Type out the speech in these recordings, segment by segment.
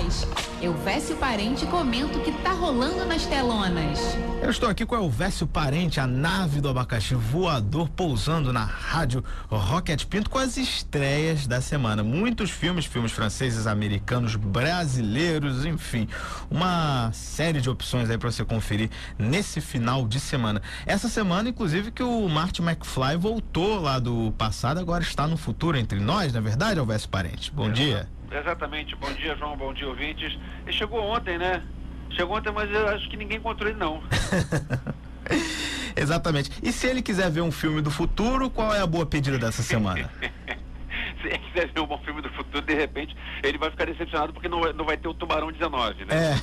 mais. Elvésio Parente comenta o que tá rolando nas telonas. Eu estou aqui com o Elvésio Parente, a nave do abacaxi voador pousando na rádio Rocket Pinto com as estreias da semana. Muitos filmes franceses, americanos, brasileiros, enfim, uma série de opções aí para você conferir nesse final de semana. Essa semana, inclusive, que o Marty McFly voltou lá do passado, agora está no futuro entre nós, não é verdade, Elvésio Parente? Bom dia. Exatamente, bom dia, João, bom dia, ouvintes. Ele chegou ontem, né? Chegou ontem, mas eu acho que ninguém encontrou ele, não. Exatamente. E se ele quiser ver um filme do futuro, qual é a boa pedida dessa semana? Se ele quiser ver um bom filme do futuro, de repente, ele vai ficar decepcionado porque não vai ter o Tubarão 19, né?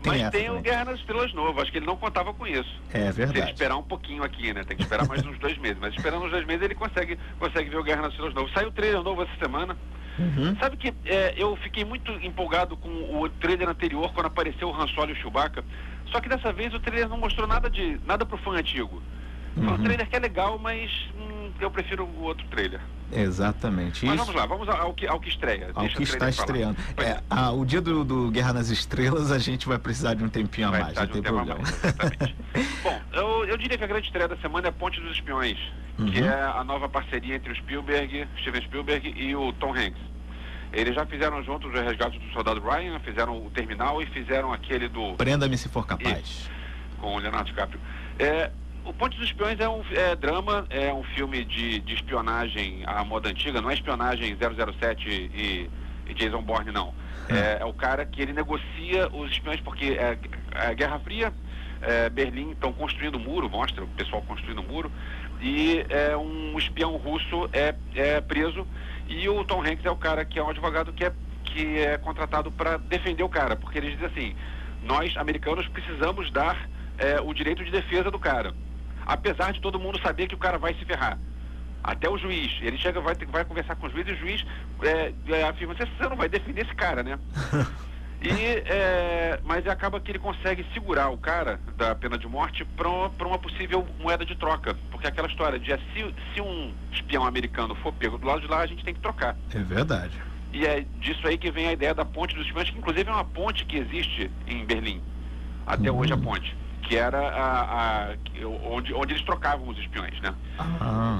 Mas tem o Guerra nas Estrelas novo, acho que ele não contava com isso. É verdade. Se ele esperar um pouquinho aqui, né? Tem que esperar mais uns 2 meses. Mas esperando uns 2 meses, ele consegue ver o Guerra nas Estrelas novo. Saiu o trailer novo essa semana. Sabe que eu fiquei muito empolgado com o trailer anterior, quando apareceu o Han Solo e o Chewbacca. Só que dessa vez o trailer não mostrou nada pro fã antigo. Foi um trailer que é legal, mas eu prefiro o outro trailer. Exatamente. Mas vamos lá, vamos ao que estreia. Ao que está estreando. O dia do Guerra nas Estrelas a gente vai precisar de um tempinho a mais, não tem problema. Exatamente. Bom, eu diria que a grande estreia da semana é Ponte dos Espiões, que é a nova parceria entre o Steven Spielberg e o Tom Hanks. Eles já fizeram juntos o Resgate do Soldado Ryan, fizeram o Terminal e fizeram aquele do... Prenda-me se for capaz. Com o Leonardo DiCaprio. O Ponte dos Espiões é drama, é um filme de espionagem à moda antiga, não é espionagem 007 e Jason Bourne, não. É o cara que ele negocia os espiões, porque a Guerra Fria, Berlim estão construindo o muro, mostra o pessoal construindo o muro, e um espião russo é preso, e o Tom Hanks é o cara que é um advogado que é contratado para defender o cara, porque eles dizem assim: nós, americanos, precisamos dar o direito de defesa do cara, apesar de todo mundo saber que o cara vai se ferrar. Até o juiz, ele chega, vai conversar com o juiz, e o juiz afirma: você não vai defender esse cara, né? Mas acaba que ele consegue segurar o cara da pena de morte para uma possível moeda de troca, porque aquela história de se um espião americano for pego do lado de lá, a gente tem que trocar. É verdade. E é disso aí que vem a ideia da Ponte dos Espiões, que inclusive é uma ponte que existe em Berlim, até hoje a ponte, que era onde eles trocavam os espiões, né?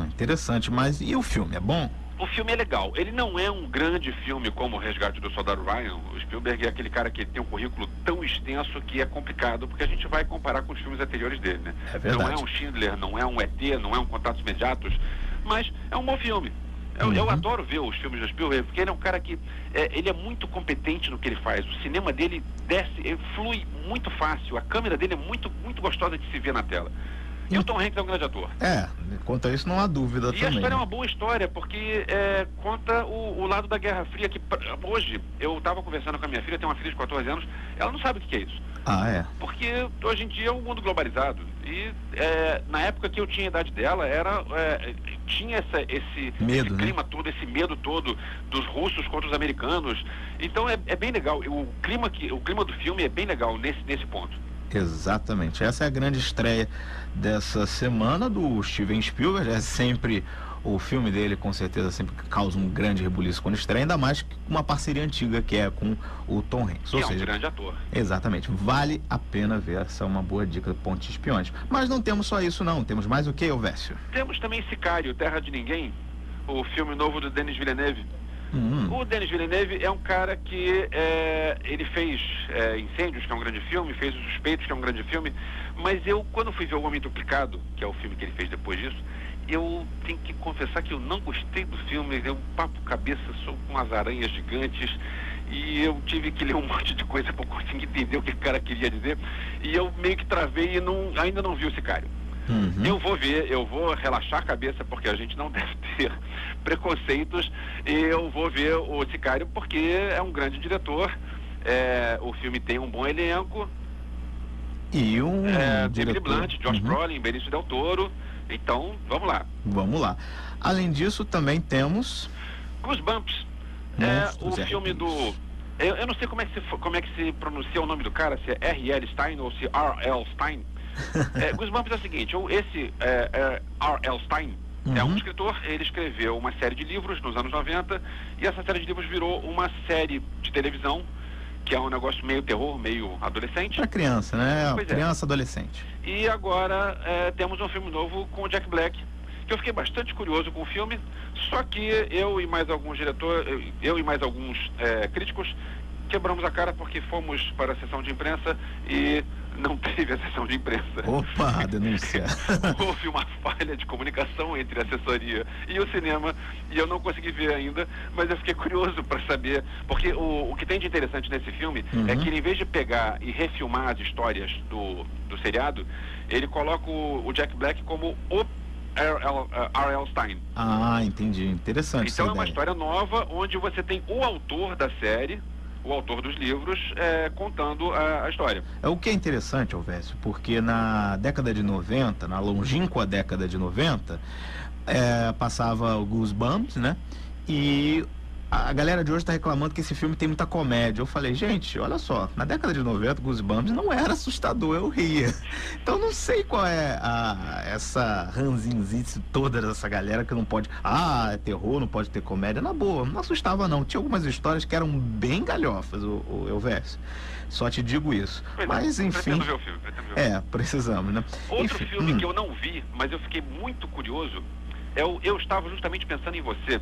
Interessante. Mas e o filme, é bom? O filme é legal. Ele não é um grande filme como o Resgate do Soldado Ryan. O Spielberg é aquele cara que tem um currículo tão extenso que é complicado, porque a gente vai comparar com os filmes anteriores dele, né? É verdade. Não é um Schindler, não é um ET, não é um Contatos Imediatos, mas é um bom filme. Eu adoro ver os filmes do Spielberg, porque ele é um cara que ele é muito competente no que ele faz. O cinema dele flui muito fácil. A câmera dele é muito, muito gostosa de se ver na tela. E o Tom Hanks é um grande ator. Quanto a isso não há dúvida também. E a história é uma boa história, porque conta o lado da Guerra Fria, que hoje, eu estava conversando com a minha filha, tem uma filha de 14 anos, ela não sabe o que é isso. Porque hoje em dia é um mundo globalizado. E na época que eu tinha a idade dela, tinha esse medo, esse clima todo, esse medo todo dos russos contra os americanos. Então é bem legal. O clima do filme é bem legal nesse ponto. Exatamente, essa é a grande estreia dessa semana do Steven Spielberg. É sempre o filme dele, com certeza sempre causa um grande rebuliço quando estreia, ainda mais que uma parceria antiga que é com o Tom Hanks. Ou seja, um grande ator. Exatamente, vale a pena ver, essa é uma boa dica do Ponte de Espiões. Mas não temos só isso não, temos mais o que, Elvésio? Temos também Sicário, Terra de Ninguém, o filme novo do Denis Villeneuve. O Denis Villeneuve é um cara que ele fez Incêndios, que é um grande filme, fez Os Suspeitos, que é um grande filme, mas quando fui ver O Homem Duplicado, que é o filme que ele fez depois disso, eu tenho que confessar que eu não gostei do filme. Eu papo cabeça, sou com as aranhas gigantes, e eu tive que ler um monte de coisa para conseguir entender o que o cara queria dizer, e eu meio que travei e ainda não vi o Sicário. Eu vou ver, eu vou relaxar a cabeça, porque a gente não deve ter preconceitos, e eu vou ver o Sicário porque é um grande diretor, o filme tem um bom elenco, e David Blunt, Josh Brolin, Benício Del Toro. Então, vamos lá. Vamos lá. Além disso, também temos Goosebumps, o filme do... Eu não sei como é que se pronuncia o nome do cara, se é R.L. Stein ou se R.L. Stein. Goosebumps é o seguinte: esse R.L. Stein é um escritor. Ele escreveu uma série de livros nos anos 90, e essa série de livros virou uma série de televisão que é um negócio meio terror, meio adolescente. Pra criança, né? Pois é. Criança, adolescente. E agora temos um filme novo com o Jack Black, que eu fiquei bastante curioso com o filme, só que eu e mais alguns críticos quebramos a cara porque fomos para a sessão de imprensa e não teve a sessão de imprensa. Opa, denúncia. Houve uma falha de comunicação entre a assessoria e o cinema e eu não consegui ver ainda, mas eu fiquei curioso para saber, porque o que tem de interessante nesse filme é que ele, em vez de pegar e refilmar as histórias do seriado, ele coloca o Jack Black como o R.L. Stein. Ah, entendi. Interessante. Então é uma história nova onde você tem o autor da série, o autor dos livros, contando a história. O que é interessante, Elvésio, porque na década de 90, na longínqua década de 90, passava o Goosebumps, né? E a galera de hoje está reclamando que esse filme tem muita comédia. Eu falei, gente, olha só, na década de 90, Goosebumps não era assustador, eu ria. Então não sei qual é essa ranzinzice toda dessa galera que não pode... é terror, não pode ter comédia. Na boa, não assustava não. Tinha algumas histórias que eram bem galhofas, o Elvésio. Só te digo isso. Mas enfim... Pretendo ver o filme. Precisamos, né? Outro filme que eu não vi, mas eu fiquei muito curioso, Eu Estava Justamente Pensando em Você.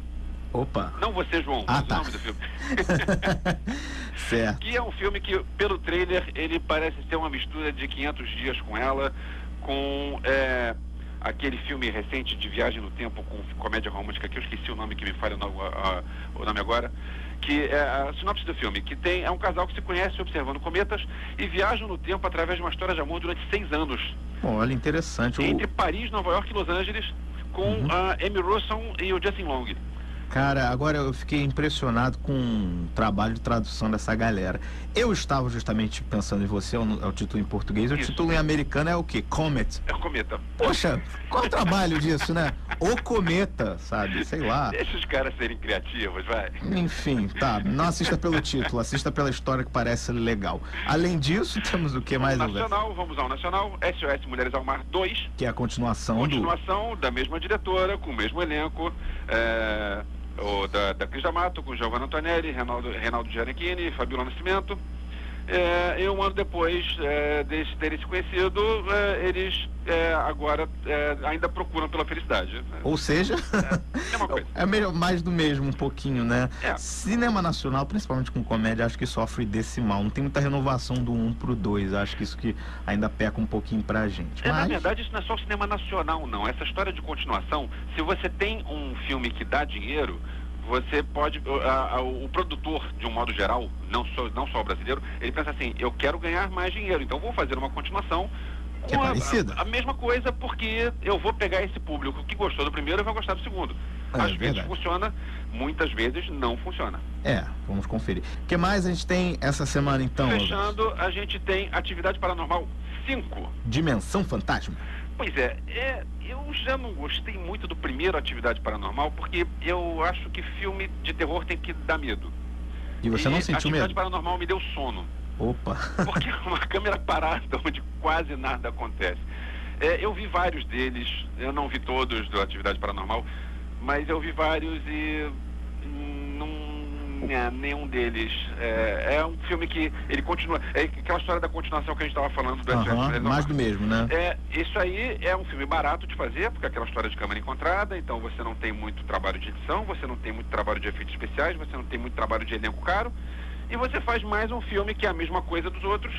Opa. Não você, João, mas tá. o nome do filme. Certo. Que é um filme que, pelo trailer, ele parece ser uma mistura de 500 Dias com Ela, com aquele filme recente de Viagem no Tempo com comédia romântica, que eu esqueci o nome, que me falha o nome agora, que é a sinopse do filme, que é um casal que se conhece observando cometas e viajam no tempo através de uma história de amor durante 6 anos. Olha, interessante. Entre Paris, Nova York e Los Angeles, com a Amy Russon e o Justin Long. Cara, agora eu fiquei impressionado com o trabalho de tradução dessa galera. Eu estava justamente pensando em você, é o título em português. Isso. O título em americano é o quê? Comet. É o Cometa. Poxa, qual o trabalho disso, né? O Cometa, sabe? Sei lá. Deixa os caras serem criativos, vai. Enfim, tá. Não assista pelo título, assista pela história que parece legal. Além disso, temos o que mais? Vamos ao Nacional, SOS Mulheres ao Mar 2. Que é a continuação da mesma diretora, com o mesmo elenco, da Cris D'Amato, com Giovanna Antonelli, Reinaldo Giannichini, Fabiola Nascimento. E um ano depois de terem se conhecido, eles agora ainda procuram pela felicidade. Ou seja, é mais do mesmo um pouquinho, né? É. Cinema nacional, principalmente com comédia, acho que sofre desse mal. Não tem muita renovação do 1 pro 2. Acho que isso que ainda peca um pouquinho pra gente. Na verdade, isso não é só o cinema nacional, não. Essa história de continuação, se você tem um filme que dá dinheiro, você pode, o produtor, de um modo geral, não só o brasileiro, ele pensa assim, eu quero ganhar mais dinheiro, então vou fazer uma continuação que é parecida. A mesma coisa, porque eu vou pegar esse público que gostou do primeiro e vai gostar do segundo. Às vezes funciona, muitas vezes não funciona. Vamos conferir. O que mais a gente tem essa semana, então? Fechando, a gente tem Atividade Paranormal 5. Dimensão Fantasma. Pois é, eu já não gostei muito do primeiro Atividade Paranormal, porque eu acho que filme de terror tem que dar medo. E você não sentiu medo? Atividade Paranormal me deu sono. Opa! Porque é uma câmera parada, onde quase nada acontece. Eu vi vários deles, eu não vi todos do Atividade Paranormal, mas eu vi vários e nenhum deles. É um filme que ele continua. É aquela história da continuação que a gente estava falando do mais do mesmo, né? Isso aí é um filme barato de fazer, porque é aquela história de câmera encontrada, então você não tem muito trabalho de edição, você não tem muito trabalho de efeitos especiais, você não tem muito trabalho de elenco caro, e você faz mais um filme que é a mesma coisa dos outros.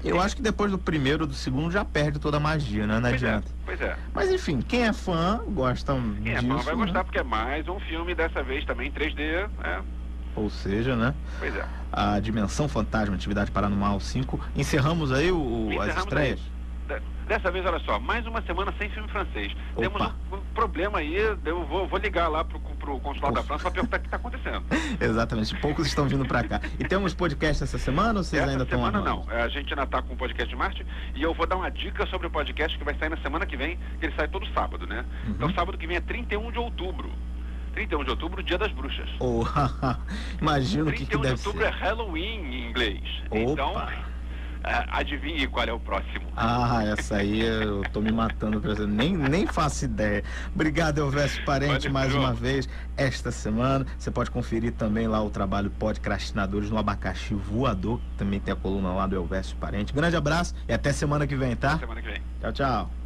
Eu acho que depois do primeiro ou do segundo já perde toda a magia, né? Não adianta. Pois é. Mas enfim, quem é fã gosta disso. Quem é fã vai gostar, porque é mais um filme, dessa vez também em 3D, Ou seja, né? Pois é. A Dimensão Fantasma, Atividade Paranormal 5. Encerramos aí as estreias? Dessa vez, olha só, mais uma semana sem filme francês. Opa. Temos um problema aí, eu vou ligar lá pro consulado da França para perguntar o que está acontecendo. Exatamente, poucos estão vindo para cá. E temos podcast essa semana ou vocês ainda estão lá? Essa semana não, a gente ainda está com o podcast de Marte e eu vou dar uma dica sobre o podcast que vai sair na semana que vem, que ele sai todo sábado, né? Então sábado que vem é 31 de outubro. 31 de outubro, Dia das Bruxas. Imagino o que deve ser. 31 de outubro é Halloween em inglês. Opa. Então, Adivinhe qual é o próximo. Ah, essa aí eu tô me matando, nem faço ideia. Obrigado, Elvésio Parente, mais uma vez, esta semana. Você pode conferir também lá o trabalho Podcrastinadores no Abacaxi Voador, que também tem a coluna lá do Elvésio Parente. Grande abraço e até semana que vem, tá? Até semana que vem. Tchau, tchau.